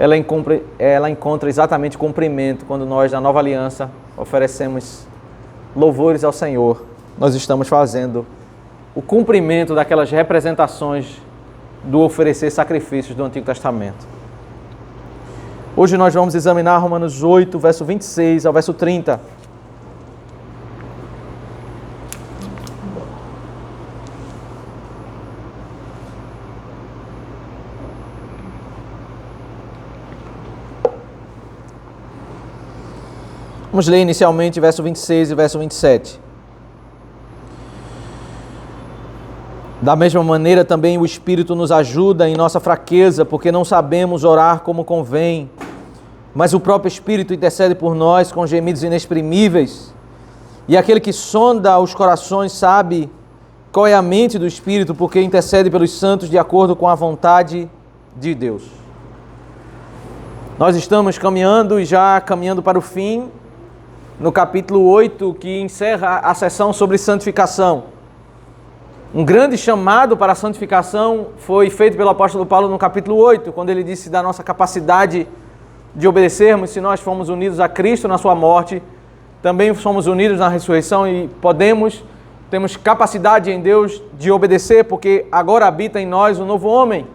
ela encontra exatamente cumprimento quando nós, na nova aliança, oferecemos louvores ao Senhor. Nós estamos fazendo o cumprimento daquelas representações do oferecer sacrifícios do Antigo Testamento. Hoje nós vamos examinar Romanos 8, verso 26 ao verso 30. Vamos ler inicialmente verso 26 e verso 27. Da mesma maneira também o Espírito nos ajuda em nossa fraqueza, porque não sabemos orar como convém, mas o próprio Espírito intercede por nós com gemidos inexprimíveis. E aquele que sonda os corações sabe qual é a mente do Espírito, porque intercede pelos santos de acordo com a vontade de Deus. Nós estamos caminhando e já caminhando para o fim, no capítulo 8, que encerra a sessão sobre santificação. Um grande chamado para a santificação foi feito pelo apóstolo Paulo no capítulo 8, quando ele disse da nossa capacidade de obedecermos, se nós fomos unidos a Cristo na sua morte, também somos unidos na ressurreição e temos capacidade em Deus de obedecer, porque agora habita em nós um novo homem.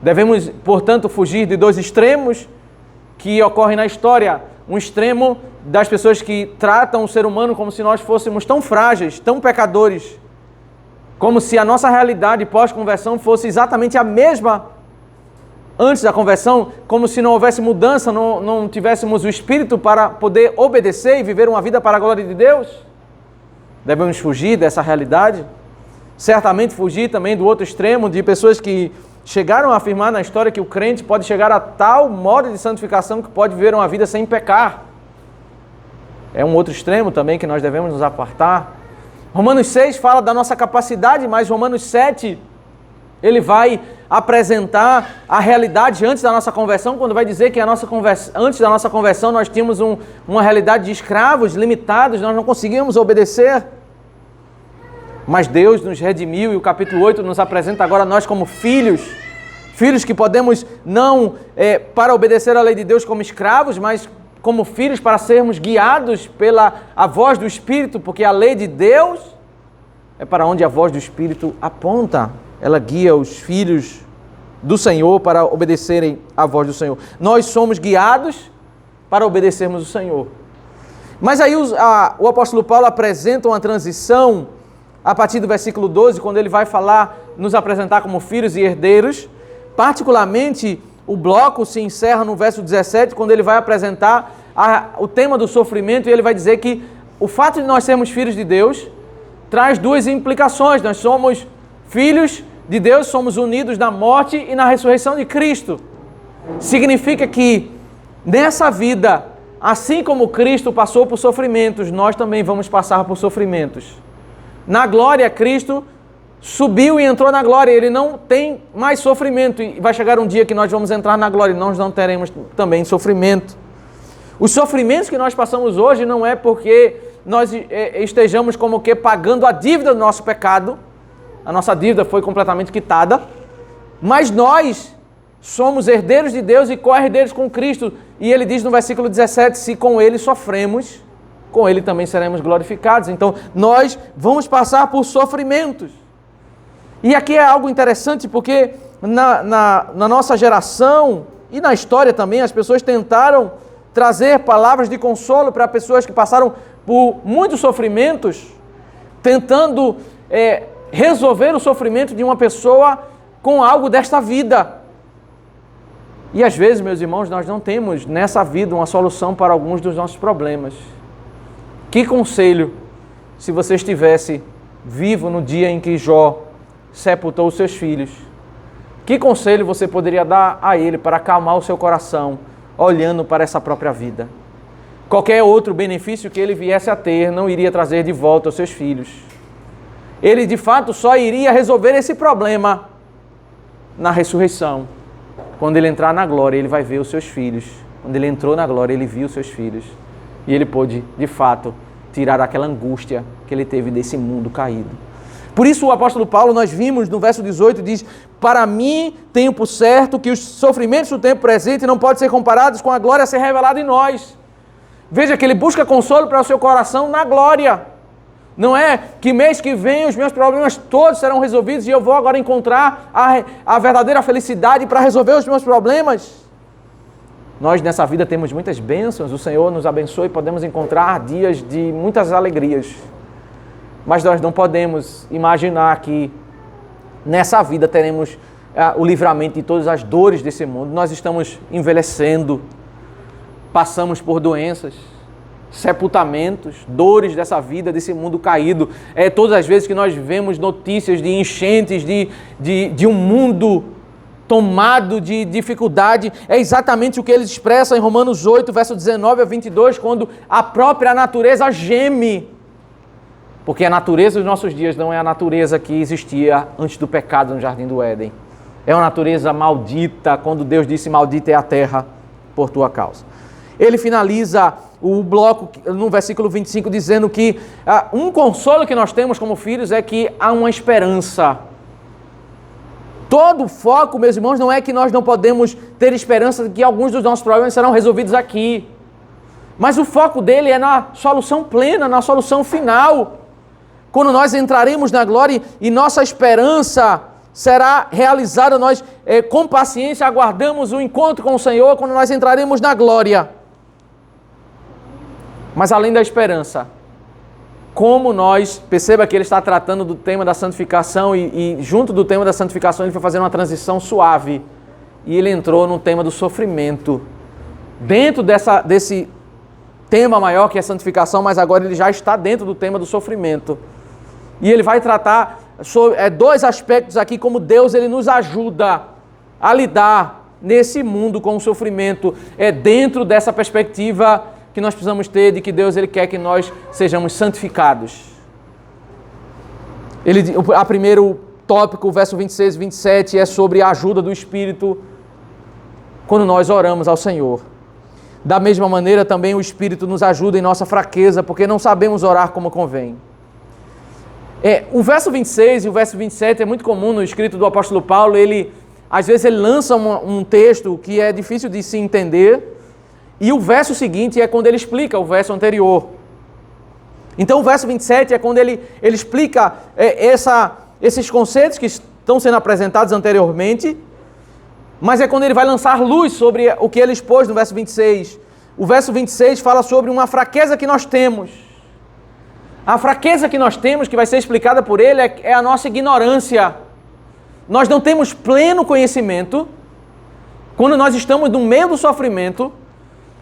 Devemos, portanto, fugir de dois extremos que ocorrem na história. Um extremo das pessoas que tratam o ser humano como se nós fôssemos tão frágeis, tão pecadores, como se a nossa realidade pós-conversão fosse exatamente a mesma antes da conversão, como se não houvesse mudança, não tivéssemos o Espírito para poder obedecer e viver uma vida para a glória de Deus. Devemos fugir dessa realidade. Certamente fugir também do outro extremo, de pessoas que chegaram a afirmar na história que o crente pode chegar a tal modo de santificação que pode viver uma vida sem pecar. É um outro extremo também que nós devemos nos apartar. Romanos 6 fala da nossa capacidade, mas Romanos 7, ele vai apresentar a realidade antes da nossa conversão, quando vai dizer que antes da nossa conversão nós tínhamos uma realidade de escravos limitados, nós não conseguíamos obedecer. Mas Deus nos redimiu e o capítulo 8 nos apresenta agora nós como filhos que podemos não para obedecer à lei de Deus como escravos, mas como filhos para sermos guiados pela a voz do Espírito, porque a lei de Deus é para onde a voz do Espírito aponta. Ela guia os filhos do Senhor para obedecerem à voz do Senhor. Nós somos guiados para obedecermos o Senhor. Mas aí o apóstolo Paulo apresenta uma transição a partir do versículo 12, quando ele vai nos apresentar como filhos e herdeiros. Particularmente, o bloco se encerra no verso 17, quando ele vai apresentar o tema do sofrimento, e ele vai dizer que o fato de nós sermos filhos de Deus traz duas implicações. Nós somos filhos de Deus, somos unidos na morte e na ressurreição de Cristo. Significa que nessa vida, assim como Cristo passou por sofrimentos, nós também vamos passar por sofrimentos. Na glória, Cristo subiu e entrou na glória, ele não tem mais sofrimento, e vai chegar um dia que nós vamos entrar na glória e nós não teremos também sofrimento. Os sofrimentos que nós passamos hoje não é porque nós estejamos como que pagando a dívida do nosso pecado, a nossa dívida foi completamente quitada, mas nós somos herdeiros de Deus e co-herdeiros com Cristo, e ele diz no versículo 17, se com ele sofremos, com ele também seremos glorificados. Então nós vamos passar por sofrimentos. E aqui é algo interessante, porque na nossa geração e na história também, as pessoas tentaram trazer palavras de consolo para pessoas que passaram por muitos sofrimentos, tentando resolver o sofrimento de uma pessoa com algo desta vida. E às vezes, meus irmãos, nós não temos nessa vida uma solução para alguns dos nossos problemas. Que conselho, se você estivesse vivo no dia em que Jó sepultou os seus filhos, que conselho você poderia dar a ele para acalmar o seu coração, olhando para essa própria vida? Qualquer outro benefício que ele viesse a ter não iria trazer de volta os seus filhos. Ele, de fato, só iria resolver esse problema na ressurreição. Quando ele entrar na glória, ele vai ver os seus filhos. Quando ele entrou na glória, ele viu os seus filhos. E ele pôde, de fato, tirar aquela angústia que ele teve desse mundo caído. Por isso o apóstolo Paulo, nós vimos no verso 18, diz: Para mim, tenho por certo que os sofrimentos do tempo presente não podem ser comparados com a glória a ser revelada em nós. Veja que ele busca consolo para o seu coração na glória. Não é que mês que vem os meus problemas todos serão resolvidos e eu vou agora encontrar a verdadeira felicidade para resolver os meus problemas. Nós nessa vida temos muitas bênçãos, o Senhor nos abençoe e podemos encontrar dias de muitas alegrias. Mas nós não podemos imaginar que nessa vida teremos o livramento de todas as dores desse mundo. Nós estamos envelhecendo, passamos por doenças, sepultamentos, dores dessa vida, desse mundo caído. Todas as vezes que nós vemos notícias de enchentes, de um mundo tomado de dificuldade, é exatamente o que eles expressam em Romanos 8, verso 19 a 22, quando a própria natureza geme. Porque a natureza dos nossos dias não é a natureza que existia antes do pecado no Jardim do Éden. É uma natureza maldita, quando Deus disse: maldita é a terra por tua causa. Ele finaliza o bloco no versículo 25 dizendo que um consolo que nós temos como filhos é que há uma esperança. Todo o foco, meus irmãos, não é que nós não podemos ter esperança de que alguns dos nossos problemas serão resolvidos aqui. Mas o foco dele é na solução plena, na solução final. Quando nós entraremos na glória e nossa esperança será realizada, nós com paciência aguardamos o encontro com o Senhor quando nós entraremos na glória. Mas além da esperança, como nós, perceba que ele está tratando do tema da santificação e junto do tema da santificação ele foi fazendo uma transição suave e ele entrou no tema do sofrimento. Dentro desse tema maior que é a santificação, mas agora ele já está dentro do tema do sofrimento. E ele vai tratar sobre dois aspectos aqui, como Deus ele nos ajuda a lidar nesse mundo com o sofrimento. Dentro dessa perspectiva que nós precisamos ter de que Deus ele quer que nós sejamos santificados. A primeiro tópico, o verso 26 e 27, é sobre a ajuda do Espírito quando nós oramos ao Senhor. Da mesma maneira, também o Espírito nos ajuda em nossa fraqueza, porque não sabemos orar como convém. O verso 26 e o verso 27 é muito comum no escrito do apóstolo Paulo. Às vezes ele lança um texto que é difícil de se entender, e o verso seguinte é quando ele explica o verso anterior. Então o verso 27 é quando ele explica esses conceitos que estão sendo apresentados anteriormente, mas é quando ele vai lançar luz sobre o que ele expôs no verso 26. O verso 26 fala sobre uma fraqueza que nós temos. A fraqueza que nós temos, que vai ser explicada por ele, é a nossa ignorância. Nós não temos pleno conhecimento. Quando nós estamos no meio do sofrimento,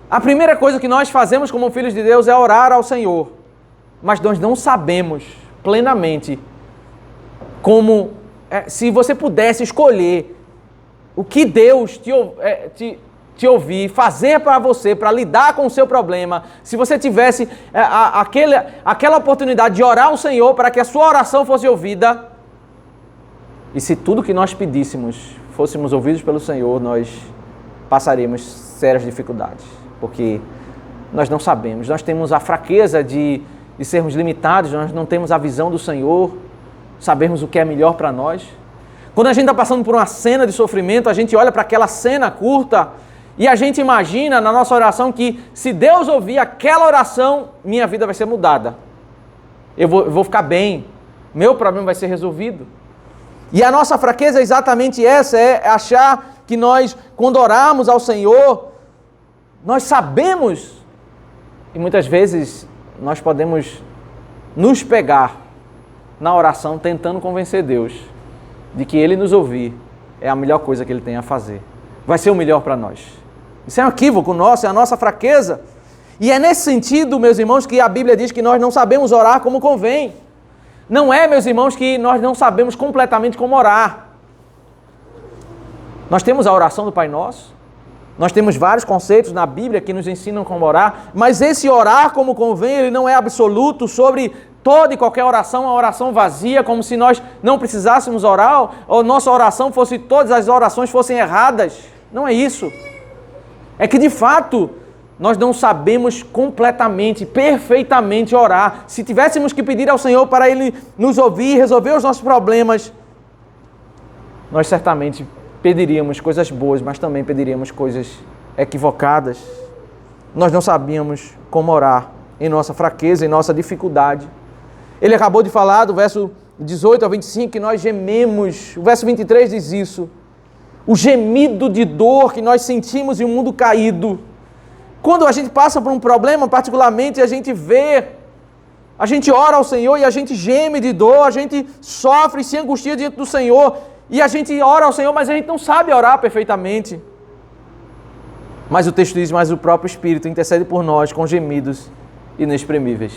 a primeira coisa que nós fazemos como filhos de Deus é orar ao Senhor. Mas nós não sabemos plenamente como, se você pudesse escolher o que Deus te ouvir, fazer para você, para lidar com o seu problema, se você tivesse aquela oportunidade de orar ao Senhor para que a sua oração fosse ouvida, e se tudo que nós pedíssemos fôssemos ouvidos pelo Senhor, nós passaríamos sérias dificuldades, porque nós não sabemos, nós temos a fraqueza de sermos limitados, nós não temos a visão do Senhor, sabermos o que é melhor para nós. Quando a gente está passando por uma cena de sofrimento, a gente olha para aquela cena curta e a gente imagina na nossa oração que se Deus ouvir aquela oração, minha vida vai ser mudada. Eu vou ficar bem, meu problema vai ser resolvido. E a nossa fraqueza é exatamente essa, é achar que nós, quando oramos ao Senhor, nós sabemos, e muitas vezes nós podemos nos pegar na oração tentando convencer Deus de que Ele nos ouvir é a melhor coisa que Ele tem a fazer. Vai ser o melhor para nós. Isso é um equívoco nosso, é a nossa fraqueza. E é nesse sentido, meus irmãos, que a Bíblia diz que nós não sabemos orar como convém. Não é, meus irmãos, que nós não sabemos completamente como orar. Nós temos a oração do Pai Nosso, nós temos vários conceitos na Bíblia que nos ensinam como orar, mas esse orar como convém, ele não é absoluto sobre toda e qualquer oração, uma oração vazia, como se nós não precisássemos orar, ou nossa oração fosse, todas as orações fossem erradas. Não é isso. É que de fato, nós não sabemos completamente, perfeitamente orar. Se tivéssemos que pedir ao Senhor para Ele nos ouvir, resolver os nossos problemas, nós certamente pediríamos coisas boas, mas também pediríamos coisas equivocadas. Nós não sabíamos como orar em nossa fraqueza, em nossa dificuldade. Ele acabou de falar do verso 18 ao 25 que nós gememos. O verso 23 diz isso. O gemido de dor que nós sentimos em um mundo caído. Quando a gente passa por um problema, particularmente, a gente ora ao Senhor e a gente geme de dor, a gente sofre e se angustia diante do Senhor, e a gente ora ao Senhor, mas a gente não sabe orar perfeitamente. Mas o texto diz, mas o próprio Espírito intercede por nós com gemidos inexprimíveis.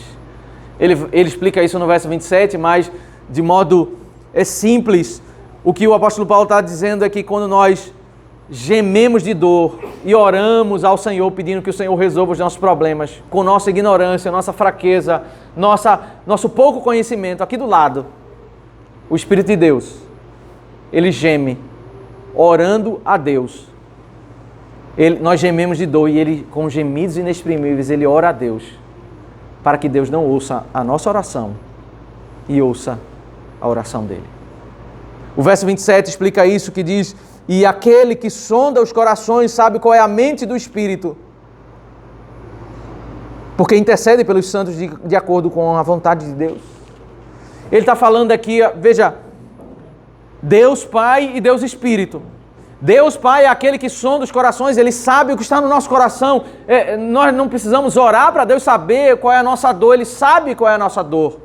Ele explica isso no verso 27, mas de modo simples. O que o apóstolo Paulo está dizendo é que quando nós gememos de dor e oramos ao Senhor pedindo que o Senhor resolva os nossos problemas, com nossa ignorância, nossa fraqueza, nosso pouco conhecimento, aqui do lado, o Espírito de Deus, ele geme, orando a Deus. Nós gememos de dor e ele, com gemidos inexprimíveis, ele ora a Deus, para que Deus não ouça a nossa oração e ouça a oração dele. O verso 27 explica isso, que diz, e aquele que sonda os corações sabe qual é a mente do Espírito, porque intercede pelos santos de acordo com a vontade de Deus. Ele está falando aqui, veja, Deus Pai e Deus Espírito. Deus Pai é aquele que sonda os corações, Ele sabe o que está no nosso coração. Nós não precisamos orar para Deus saber qual é a nossa dor, Ele sabe qual é a nossa dor.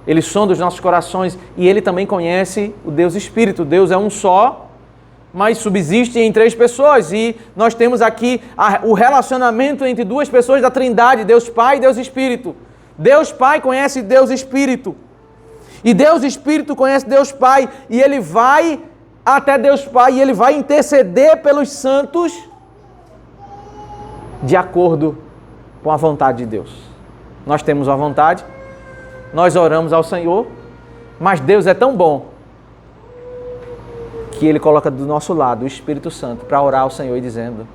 Ele sonda os nossos corações e Ele também conhece o Deus Espírito. Deus é um só, mas subsiste em três pessoas. E nós temos aqui o relacionamento entre duas pessoas da Trindade, Deus Pai e Deus Espírito. Deus Pai conhece Deus Espírito. E Deus Espírito conhece Deus Pai. E Ele vai até Deus Pai e Ele vai interceder pelos santos de acordo com a vontade de Deus. Nós temos uma vontade, nós oramos ao Senhor, mas Deus é tão bom que Ele coloca do nosso lado o Espírito Santo para orar ao Senhor e dizendo,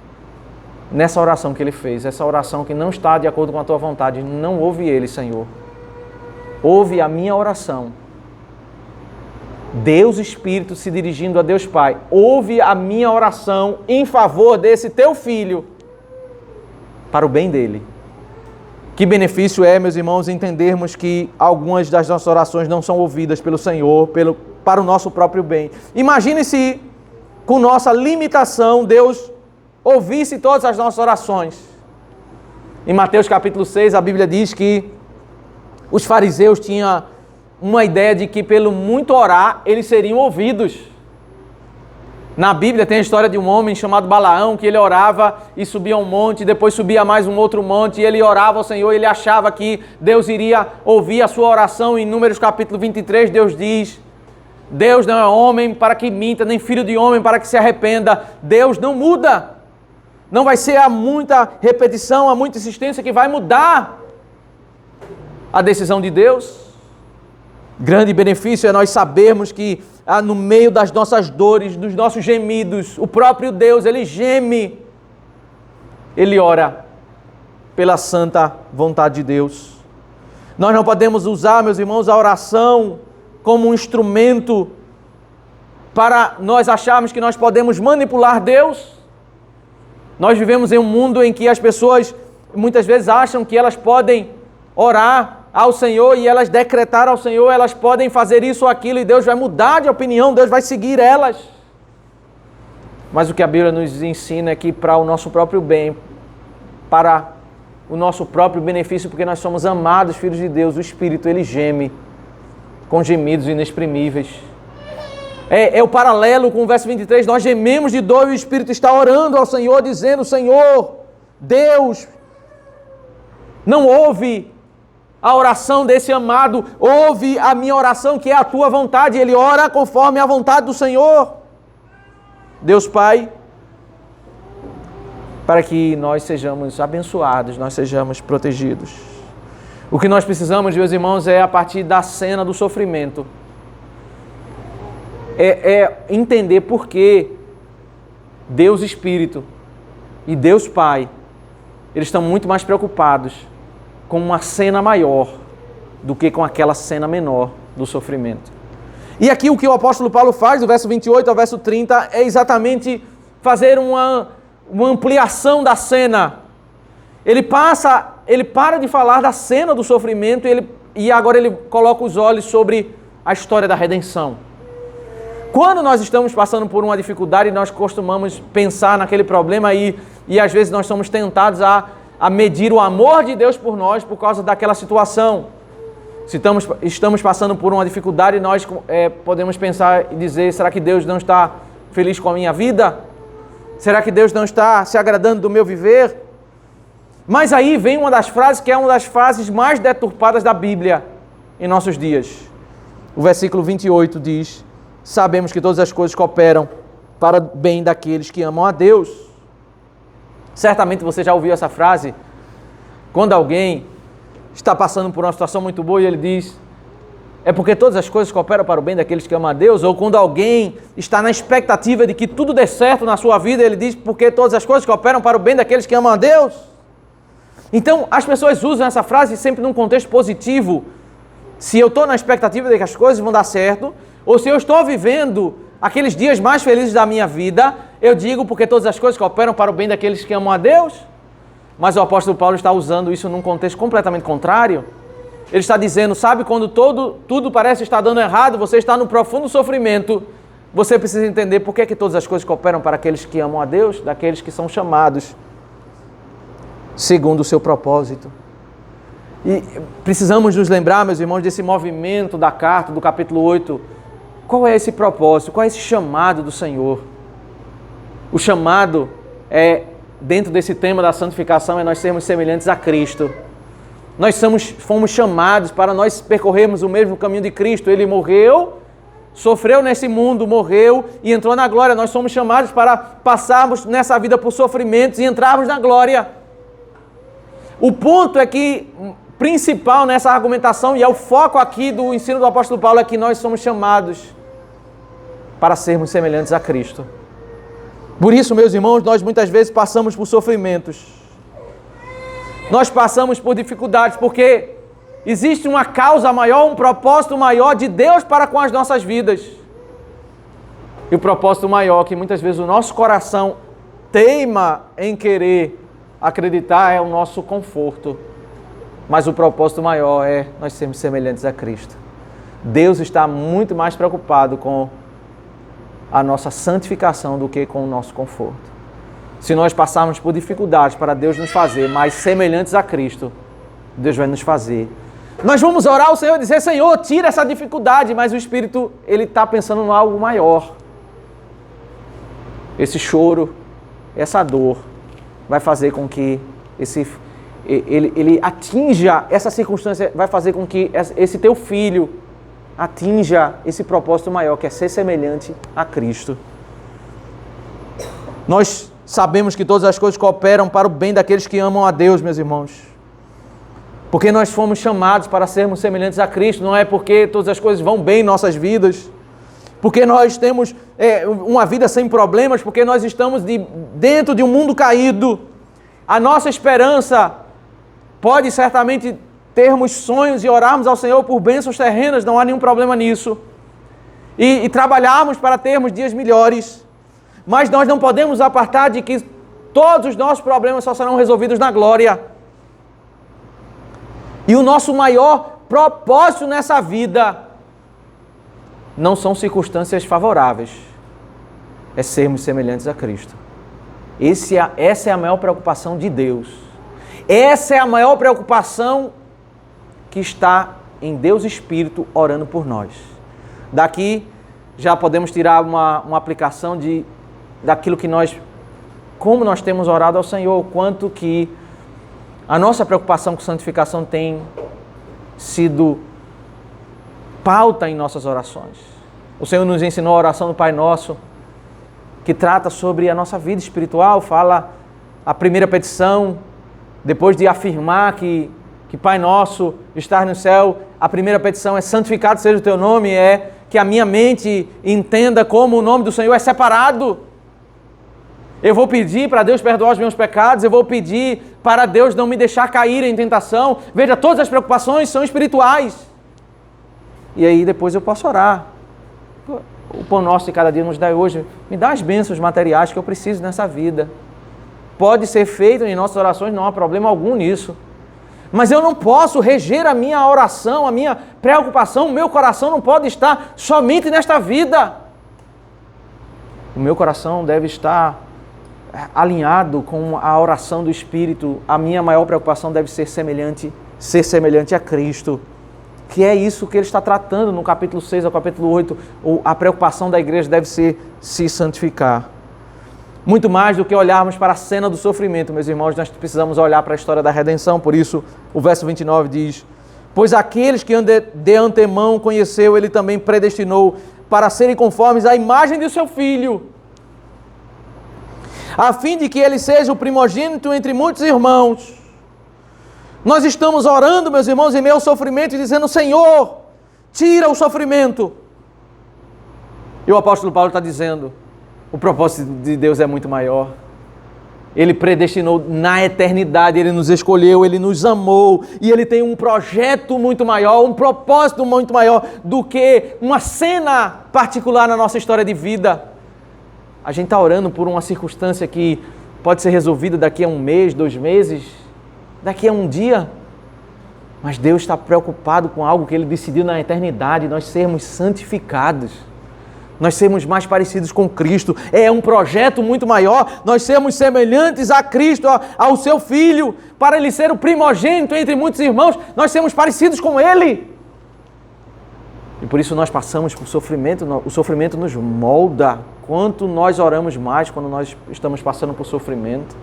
nessa oração que Ele fez, essa oração que não está de acordo com a Tua vontade, não ouve Ele, Senhor. Ouve a minha oração. Deus Espírito se dirigindo a Deus Pai, ouve a minha oração em favor desse Teu Filho, para o bem dele. Que benefício é, meus irmãos, entendermos que algumas das nossas orações não são ouvidas pelo Senhor, para o nosso próprio bem. Imagine se, com nossa limitação, Deus ouvisse todas as nossas orações. Em Mateus capítulo 6, a Bíblia diz que os fariseus tinham uma ideia de que pelo muito orar, eles seriam ouvidos. Na Bíblia tem a história de um homem chamado Balaão, que ele orava e subia um monte, depois subia mais um outro monte, e ele orava ao Senhor, e ele achava que Deus iria ouvir a sua oração. Em Números capítulo 23, Deus diz, Deus não é homem para que minta, nem filho de homem para que se arrependa. Deus não muda. Não vai ser a muita repetição, a muita insistência que vai mudar a decisão de Deus. Grande benefício é nós sabermos que no meio das nossas dores, dos nossos gemidos, o próprio Deus, Ele geme. Ele ora pela santa vontade de Deus. Nós não podemos usar, meus irmãos, a oração como um instrumento para nós acharmos que nós podemos manipular Deus. Nós vivemos em um mundo em que as pessoas muitas vezes acham que elas podem orar ao Senhor e elas decretar ao Senhor, elas podem fazer isso ou aquilo e Deus vai mudar de opinião, Deus vai seguir elas. Mas o que a Bíblia nos ensina é que para o nosso próprio bem, para o nosso próprio benefício, porque nós somos amados, filhos de Deus, o Espírito, Ele geme com gemidos inexprimíveis. É o paralelo com o verso 23, nós gememos de dor e o Espírito está orando ao Senhor, dizendo, Senhor, Deus, não ouve a oração desse amado, ouve a minha oração que é a tua vontade. Ele ora conforme a vontade do Senhor. Deus Pai, para que nós sejamos abençoados, nós sejamos protegidos. O que nós precisamos, meus irmãos, é a partir da cena do sofrimento. É entender por que Deus Espírito e Deus Pai, eles estão muito mais preocupados com uma cena maior do que com aquela cena menor do sofrimento. E aqui o que o apóstolo Paulo faz, do verso 28 ao verso 30, é exatamente fazer uma ampliação da cena. Ele para de falar da cena do sofrimento e agora ele coloca os olhos sobre a história da redenção. Quando nós estamos passando por uma dificuldade, nós costumamos pensar naquele problema e às vezes nós somos tentados a medir o amor de Deus por nós por causa daquela situação. Se estamos passando por uma dificuldade, nós podemos pensar e dizer, será que Deus não está feliz com a minha vida? Será que Deus não está se agradando do meu viver? Mas aí vem uma das frases que é uma das frases mais deturpadas da Bíblia em nossos dias. O versículo 28 diz: sabemos que todas as coisas cooperam para o bem daqueles que amam a Deus. Certamente você já ouviu essa frase, quando alguém está passando por uma situação muito boa e ele diz, é porque todas as coisas cooperam para o bem daqueles que amam a Deus. Ou quando alguém está na expectativa de que tudo dê certo na sua vida, ele diz, porque todas as coisas cooperam para o bem daqueles que amam a Deus. Então, as pessoas usam essa frase sempre num contexto positivo. Se eu estou na expectativa de que as coisas vão dar certo, ou se eu estou vivendo aqueles dias mais felizes da minha vida, eu digo porque todas as coisas cooperam para o bem daqueles que amam a Deus. Mas o apóstolo Paulo está usando isso num contexto completamente contrário. Ele está dizendo, sabe, quando tudo parece estar dando errado, você está no profundo sofrimento, você precisa entender por que todas as coisas cooperam para aqueles que amam a Deus, daqueles que são chamados segundo o seu propósito. E precisamos nos lembrar, meus irmãos, desse movimento da carta, do capítulo 8. Qual é esse propósito? Qual é esse chamado do Senhor? O chamado dentro desse tema da santificação, é nós sermos semelhantes a Cristo. Nós fomos chamados para nós percorrermos o mesmo caminho de Cristo. Ele morreu, sofreu nesse mundo, morreu e entrou na glória. Nós somos chamados para passarmos nessa vida por sofrimentos e entrarmos na glória. O ponto principal nessa argumentação, e é o foco aqui do ensino do apóstolo Paulo, é que nós somos chamados para sermos semelhantes a Cristo. Por isso, meus irmãos, nós muitas vezes passamos por sofrimentos. Nós passamos por dificuldades, porque existe uma causa maior, um propósito maior de Deus para com as nossas vidas. E o propósito maior que muitas vezes o nosso coração teima em querer acreditar é o nosso conforto. Mas o propósito maior é nós sermos semelhantes a Cristo. Deus está muito mais preocupado com a nossa santificação do que com o nosso conforto. Se nós passarmos por dificuldades para Deus nos fazer mais semelhantes a Cristo, Deus vai nos fazer. Nós vamos orar ao Senhor e dizer, Senhor, tira essa dificuldade, mas o Espírito, ele está pensando em algo maior. Esse choro, essa dor, vai fazer com que ele atinja essa circunstância, vai fazer com que esse teu filho atinja esse propósito maior, que é ser semelhante a Cristo. Nós sabemos que todas as coisas cooperam para o bem daqueles que amam a Deus, meus irmãos. Porque nós fomos chamados para sermos semelhantes a Cristo, não é porque todas as coisas vão bem em nossas vidas, porque nós temos uma vida sem problemas, porque nós estamos dentro de um mundo caído. A nossa esperança pode certamente termos sonhos e orarmos ao Senhor por bênçãos terrenas, não há nenhum problema nisso. E trabalharmos para termos dias melhores. Mas nós não podemos apartar de que todos os nossos problemas só serão resolvidos na glória. E o nosso maior propósito nessa vida não são circunstâncias favoráveis, é sermos semelhantes a Cristo. Essa é a maior preocupação de Deus. Essa é a maior preocupação que está em Deus Espírito orando por nós. Daqui já podemos tirar uma aplicação daquilo que como nós temos orado ao Senhor, o quanto que a nossa preocupação com santificação tem sido pauta em nossas orações. O Senhor nos ensinou a oração do Pai Nosso, que trata sobre a nossa vida espiritual, fala a primeira petição, depois de afirmar que Pai Nosso está no céu, a primeira petição é santificado seja o teu nome, é que a minha mente entenda como o nome do Senhor é separado. Eu vou pedir para Deus perdoar os meus pecados, eu vou pedir para Deus não me deixar cair em tentação. Veja, todas as preocupações são espirituais. E aí depois eu posso orar. O pão nosso de cada dia nos dai hoje. Me dá as bênçãos materiais que eu preciso nessa vida. Pode ser feito em nossas orações, não há problema algum nisso. Mas eu não posso reger a minha oração, a minha preocupação, o meu coração não pode estar somente nesta vida. O meu coração deve estar alinhado com a oração do Espírito. A minha maior preocupação deve ser semelhante a Cristo. Que é isso que ele está tratando no capítulo 6 ao capítulo 8. A preocupação da igreja deve ser se santificar. Muito mais do que olharmos para a cena do sofrimento, meus irmãos, nós precisamos olhar para a história da redenção. Por isso, o verso 29 diz: pois aqueles que de antemão conheceu, ele também predestinou para serem conformes à imagem de seu Filho, a fim de que ele seja o primogênito entre muitos irmãos. Nós estamos orando, meus irmãos, em meio ao sofrimento e dizendo: Senhor, tira o sofrimento. E o apóstolo Paulo está dizendo: o propósito de Deus é muito maior. Ele predestinou na eternidade, Ele nos escolheu, Ele nos amou e Ele tem um projeto muito maior, um propósito muito maior do que uma cena particular na nossa história de vida. A gente está orando por uma circunstância que pode ser resolvida daqui a 1 mês, 2 meses, daqui a um dia. Mas Deus está preocupado com algo que Ele decidiu na eternidade, nós sermos santificados. Nós sermos mais parecidos com Cristo. É um projeto muito maior, nós sermos semelhantes a Cristo, ao seu Filho, para Ele ser o primogênito entre muitos irmãos, nós sermos parecidos com Ele. E por isso nós passamos por sofrimento, o sofrimento nos molda. Quanto nós oramos mais quando nós estamos passando por sofrimento.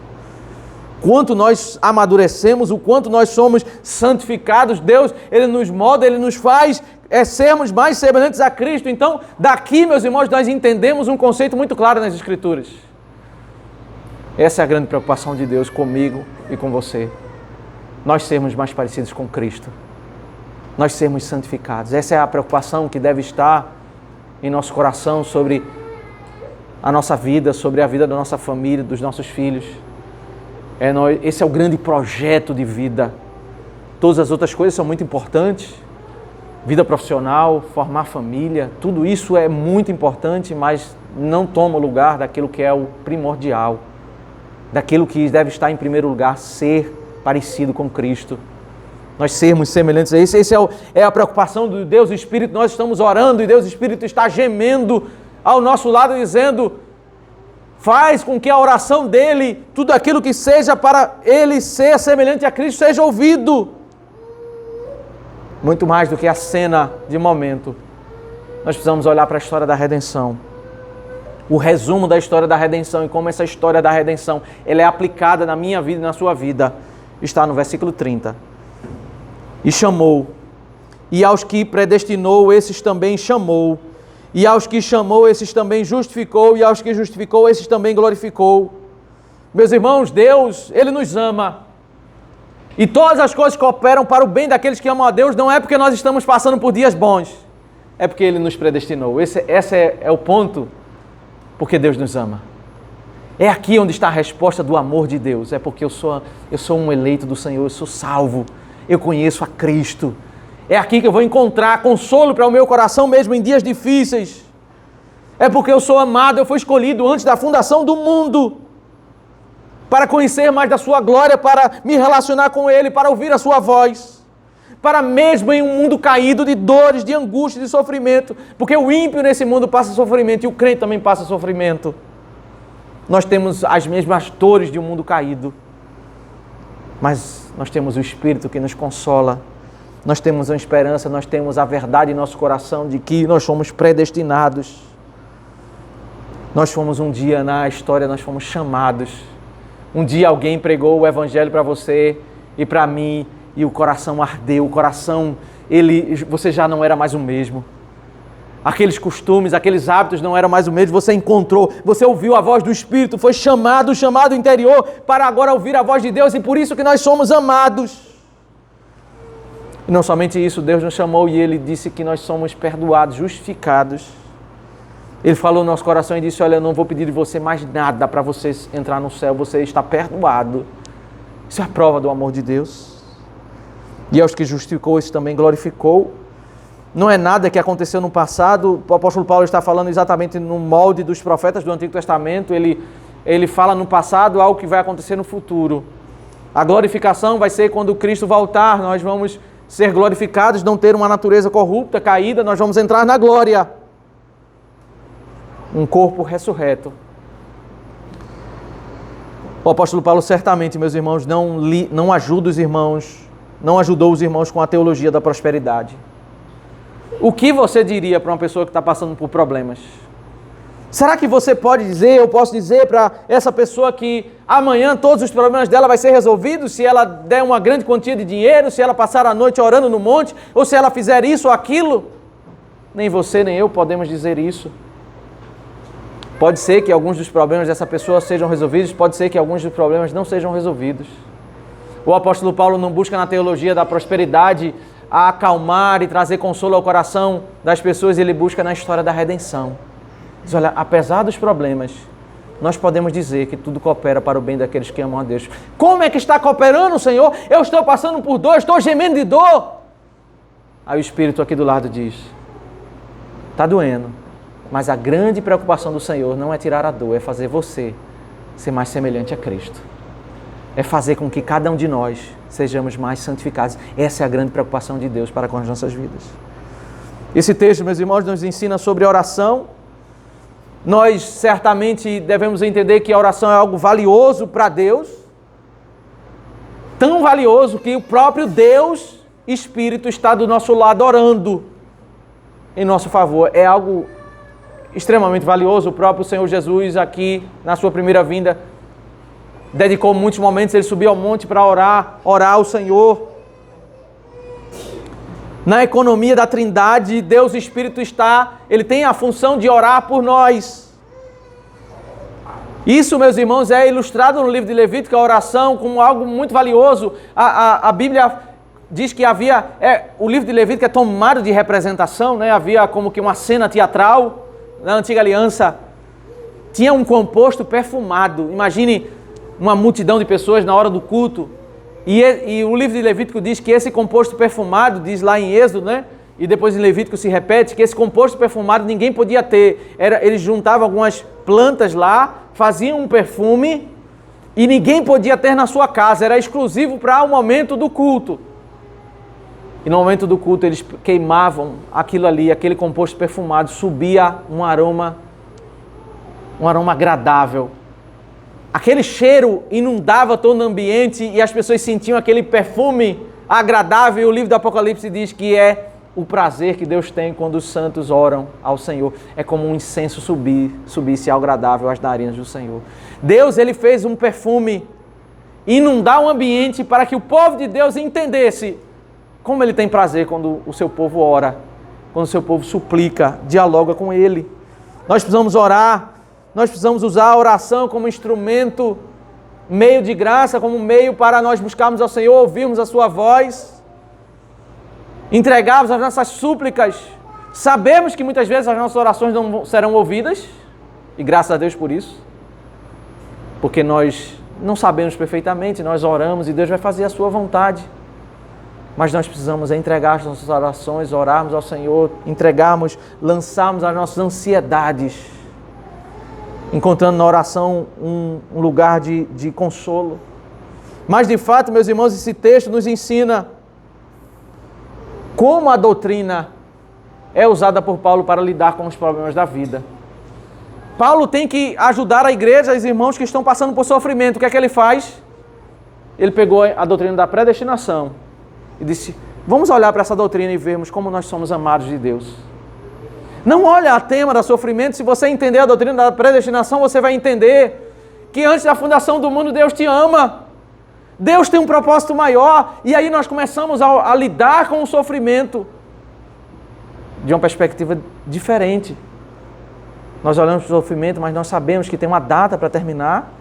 Quanto nós amadurecemos, o quanto nós somos santificados, Deus, Ele nos molda, Ele nos faz sermos mais semelhantes a Cristo. Então, daqui, meus irmãos, nós entendemos um conceito muito claro nas Escrituras. Essa é a grande preocupação de Deus comigo e com você. Nós sermos mais parecidos com Cristo. Nós sermos santificados. Essa é a preocupação que deve estar em nosso coração sobre a nossa vida, sobre a vida da nossa família, dos nossos filhos. Esse é o grande projeto de vida. Todas as outras coisas são muito importantes. Vida profissional, formar família, tudo isso é muito importante, mas não toma o lugar daquilo que é o primordial. Daquilo que deve estar em primeiro lugar, ser parecido com Cristo. Nós sermos semelhantes a isso. Essa é a preocupação do Deus Espírito. Nós estamos orando e Deus Espírito está gemendo ao nosso lado, dizendo: faz com que a oração dele, tudo aquilo que seja para ele ser semelhante a Cristo, seja ouvido. Muito mais do que a cena de momento, nós precisamos olhar para a história da redenção. O resumo da história da redenção e como essa história da redenção ela é aplicada na minha vida e na sua vida está no versículo 30. E chamou, e aos que predestinou, esses também chamou. E aos que chamou, esses também justificou, e aos que justificou, esses também glorificou. Meus irmãos, Deus, Ele nos ama. E todas as coisas cooperam para o bem daqueles que amam a Deus, não é porque nós estamos passando por dias bons, é porque Ele nos predestinou. Esse é o ponto, porque Deus nos ama. É aqui onde está a resposta do amor de Deus, é porque eu sou um eleito do Senhor, eu sou salvo, eu conheço a Cristo. É aqui que eu vou encontrar consolo para o meu coração mesmo em dias difíceis. É porque eu sou amado, eu fui escolhido antes da fundação do mundo para conhecer mais da sua glória, para me relacionar com Ele, para ouvir a sua voz, para mesmo em um mundo caído de dores, de angústia, de sofrimento, porque o ímpio nesse mundo passa sofrimento e o crente também passa sofrimento. Nós temos as mesmas dores de um mundo caído, mas nós temos o Espírito que nos consola. Nós temos a esperança, nós temos a verdade em nosso coração de que nós somos predestinados. Nós fomos um dia na história, nós fomos chamados. Um dia alguém pregou o Evangelho para você e para mim e o coração ardeu, o coração, você já não era mais o mesmo. Aqueles costumes, aqueles hábitos não eram mais o mesmo, você encontrou, você ouviu a voz do Espírito, foi chamado interior para agora ouvir a voz de Deus e por isso que nós somos amados. E não somente isso, Deus nos chamou e Ele disse que nós somos perdoados, justificados. Ele falou no nosso coração e disse: olha, eu não vou pedir de você mais nada para você entrar no céu, você está perdoado. Isso é a prova do amor de Deus. E aos que justificou, isso também glorificou. não é nada que aconteceu no passado. O apóstolo Paulo está falando exatamente no molde dos profetas do Antigo Testamento. Ele fala no passado algo que vai acontecer no futuro. A glorificação vai ser quando Cristo voltar, nós vamos ser glorificados, não ter uma natureza corrupta, caída, nós vamos entrar na glória. Um corpo ressurreto. O apóstolo Paulo certamente, meus irmãos, não ajuda os irmãos, não ajudou os irmãos com a teologia da prosperidade. O que você diria para uma pessoa que está passando por problemas? Será que você pode dizer, eu posso dizer para essa pessoa que amanhã todos os problemas dela vai ser resolvidos se ela der uma grande quantia de dinheiro, se ela passar a noite orando no monte, ou se ela fizer isso ou aquilo? Nem você nem eu podemos dizer isso. Pode ser que alguns dos problemas dessa pessoa sejam resolvidos, pode ser que alguns dos problemas não sejam resolvidos. O apóstolo Paulo não busca na teologia da prosperidade a acalmar e trazer consolo ao coração das pessoas, ele busca na história da redenção. Diz, olha, apesar dos problemas, nós podemos dizer que tudo coopera para o bem daqueles que amam a Deus. Como é que está cooperando, Senhor? Eu estou passando por dor, estou gemendo de dor. Aí o Espírito aqui do lado diz, está doendo, mas a grande preocupação do Senhor não é tirar a dor, é fazer você ser mais semelhante a Cristo. É fazer com que cada um de nós sejamos mais santificados. Essa é a grande preocupação de Deus para com as nossas vidas. Esse texto, meus irmãos, nos ensina sobre oração. Nós certamente devemos entender que a oração é algo valioso para Deus. Tão valioso que o próprio Deus, Espírito, está do nosso lado orando em nosso favor. É algo extremamente valioso. O próprio Senhor Jesus aqui, na sua primeira vinda, dedicou muitos momentos, ele subiu ao monte para orar ao Senhor. Na economia da Trindade, Deus Espírito ele tem a função de orar por nós. Isso, meus irmãos, é ilustrado no livro de Levítico, a oração, como algo muito valioso. A Bíblia diz que o livro de Levítico é tomado de representação, né? Havia como que uma cena teatral na Antiga Aliança. Tinha um composto perfumado. Imagine uma multidão de pessoas na hora do culto. E o livro de Levítico diz que esse composto perfumado, diz lá em Êxodo, né? E depois em Levítico se repete, que esse composto perfumado ninguém podia ter. Eles juntavam algumas plantas lá, faziam um perfume e ninguém podia ter na sua casa. Era exclusivo para o momento do culto. E no momento do culto eles queimavam aquilo ali, aquele composto perfumado, subia um aroma agradável. Aquele cheiro inundava todo o ambiente e as pessoas sentiam aquele perfume agradável. E o livro do Apocalipse diz que é o prazer que Deus tem quando os santos oram ao Senhor. É como um incenso subisse agradável às narinas do Senhor. Deus, ele fez um perfume inundar o ambiente para que o povo de Deus entendesse como ele tem prazer quando o seu povo ora, quando o seu povo suplica, dialoga com ele. Nós precisamos orar. Nós precisamos usar a oração como instrumento, meio de graça, como meio para nós buscarmos ao Senhor, ouvirmos a sua voz, entregarmos as nossas súplicas. Sabemos que muitas vezes as nossas orações não serão ouvidas, e graças a Deus por isso, porque nós não sabemos perfeitamente, nós oramos e Deus vai fazer a sua vontade. Mas nós precisamos entregar as nossas orações, orarmos ao Senhor, entregarmos, lançarmos as nossas ansiedades, encontrando na oração um lugar de consolo. Mas de fato, meus irmãos, esse texto nos ensina como a doutrina é usada por Paulo para lidar com os problemas da vida. Paulo tem que ajudar a igreja, os irmãos que estão passando por sofrimento. O que é que ele faz? Ele pegou a doutrina da predestinação e disse, vamos olhar para essa doutrina e vermos como nós somos amados de Deus. Não olha a tema do sofrimento. Se você entender a doutrina da predestinação, você vai entender que antes da fundação do mundo, Deus te ama. Deus tem um propósito maior. E aí nós começamos a lidar com o sofrimento de uma perspectiva diferente. Nós olhamos para o sofrimento, mas nós sabemos que tem uma data para terminar.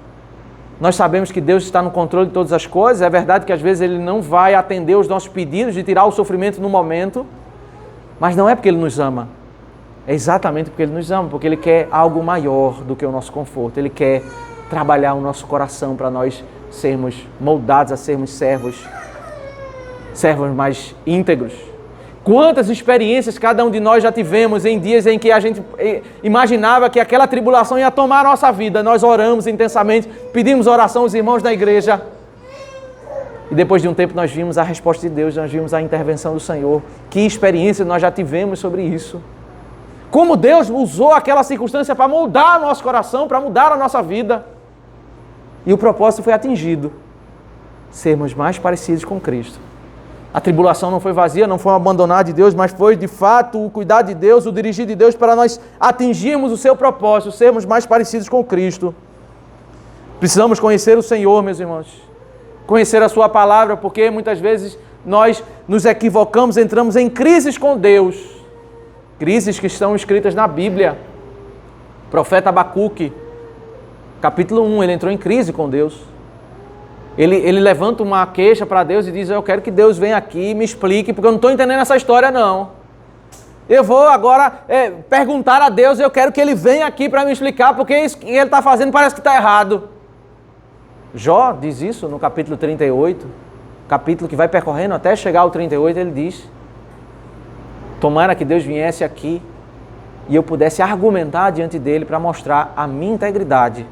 Nós sabemos que Deus está no controle de todas as coisas. É verdade que às vezes Ele não vai atender os nossos pedidos de tirar o sofrimento no momento. Mas não é porque Ele nos ama. É exatamente porque Ele nos ama, porque Ele quer algo maior do que o nosso conforto. Ele quer trabalhar o nosso coração para nós sermos moldados a sermos servos mais íntegros. Quantas experiências cada um de nós já tivemos em dias em que a gente imaginava que aquela tribulação ia tomar a nossa vida. Nós oramos intensamente, pedimos oração aos irmãos da igreja. E depois de um tempo nós vimos a resposta de Deus, nós vimos a intervenção do Senhor. Que experiência nós já tivemos sobre isso. Como Deus usou aquela circunstância para moldar o nosso coração, para mudar a nossa vida. E o propósito foi atingido. Sermos mais parecidos com Cristo. A tribulação não foi vazia, não foi um abandonar de Deus, mas foi de fato o cuidar de Deus, o dirigir de Deus para nós atingirmos o seu propósito, sermos mais parecidos com Cristo. Precisamos conhecer o Senhor, meus irmãos. Conhecer a sua palavra, porque muitas vezes nós nos equivocamos, entramos em crises com Deus. Crises que estão escritas na Bíblia. O profeta Abacuque, capítulo 1, ele entrou em crise com Deus. Ele levanta uma queixa para Deus e diz: eu quero que Deus venha aqui e me explique, porque eu não estou entendendo essa história não. Eu vou agora perguntar a Deus, eu quero que Ele venha aqui para me explicar, porque isso que Ele está fazendo parece que está errado. Jó diz isso no capítulo 38, capítulo que vai percorrendo até chegar ao 38, ele diz: tomara que Deus viesse aqui e eu pudesse argumentar diante dele para mostrar a minha integridade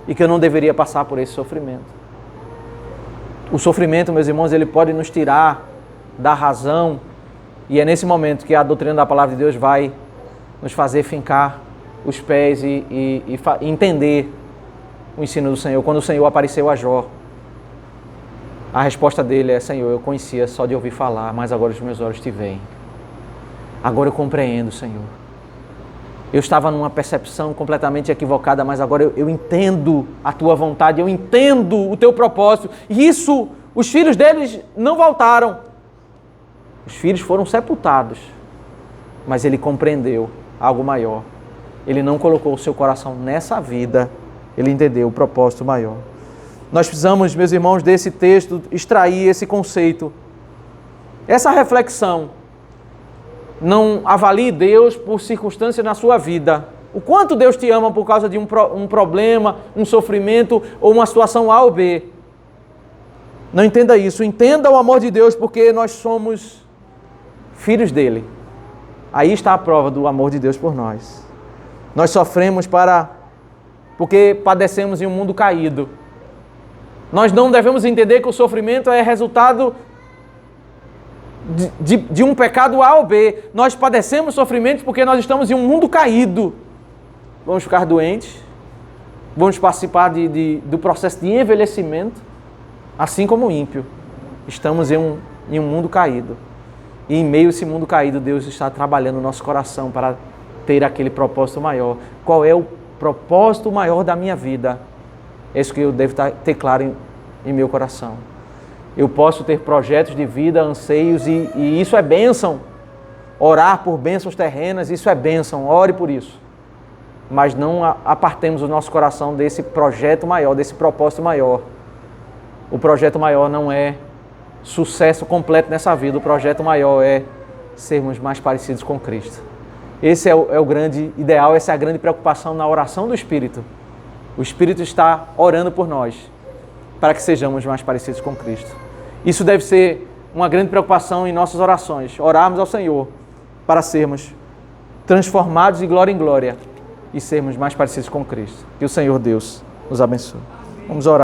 e que eu não deveria passar por esse sofrimento. O sofrimento, meus irmãos, ele pode nos tirar da razão e é nesse momento que a doutrina da palavra de Deus vai nos fazer fincar os pés e entender o ensino do Senhor. Quando o Senhor apareceu a Jó, a resposta dele é: Senhor, eu conhecia só de ouvir falar, mas agora os meus olhos te veem. Agora eu compreendo, Senhor. Eu estava numa percepção completamente equivocada, mas agora eu entendo a tua vontade, eu entendo o teu propósito. E isso, os filhos deles não voltaram. Os filhos foram sepultados, mas ele compreendeu algo maior. Ele não colocou o seu coração nessa vida, ele entendeu o propósito maior. Nós precisamos, meus irmãos, desse texto, extrair esse conceito, essa reflexão. Não avalie Deus por circunstâncias na sua vida. O quanto Deus te ama por causa de um problema, um sofrimento ou uma situação A ou B. Não entenda isso. Entenda o amor de Deus porque nós somos filhos dele. Aí está a prova do amor de Deus por nós. Nós sofremos porque padecemos em um mundo caído. Nós não devemos entender que o sofrimento é resultado de um pecado A ou B. Nós padecemos sofrimentos porque nós estamos em um mundo caído. Vamos ficar doentes, vamos participar do processo de envelhecimento, assim como o ímpio. Estamos em um mundo caído. E em meio a esse mundo caído, Deus está trabalhando no nosso coração para ter aquele propósito maior. Qual é o propósito maior da minha vida? É isso que eu devo ter claro em meu coração. Eu posso ter projetos de vida, anseios, e isso é bênção. Orar por bênçãos terrenas, isso é bênção, ore por isso. Mas não apartemos o nosso coração desse projeto maior, desse propósito maior. O projeto maior não é sucesso completo nessa vida, o projeto maior é sermos mais parecidos com Cristo. Esse é o grande ideal, essa é a grande preocupação na oração do Espírito. O Espírito está orando por nós, para que sejamos mais parecidos com Cristo. Isso deve ser uma grande preocupação em nossas orações. Orarmos ao Senhor para sermos transformados de glória em glória e sermos mais parecidos com Cristo. Que o Senhor Deus nos abençoe. Vamos orar.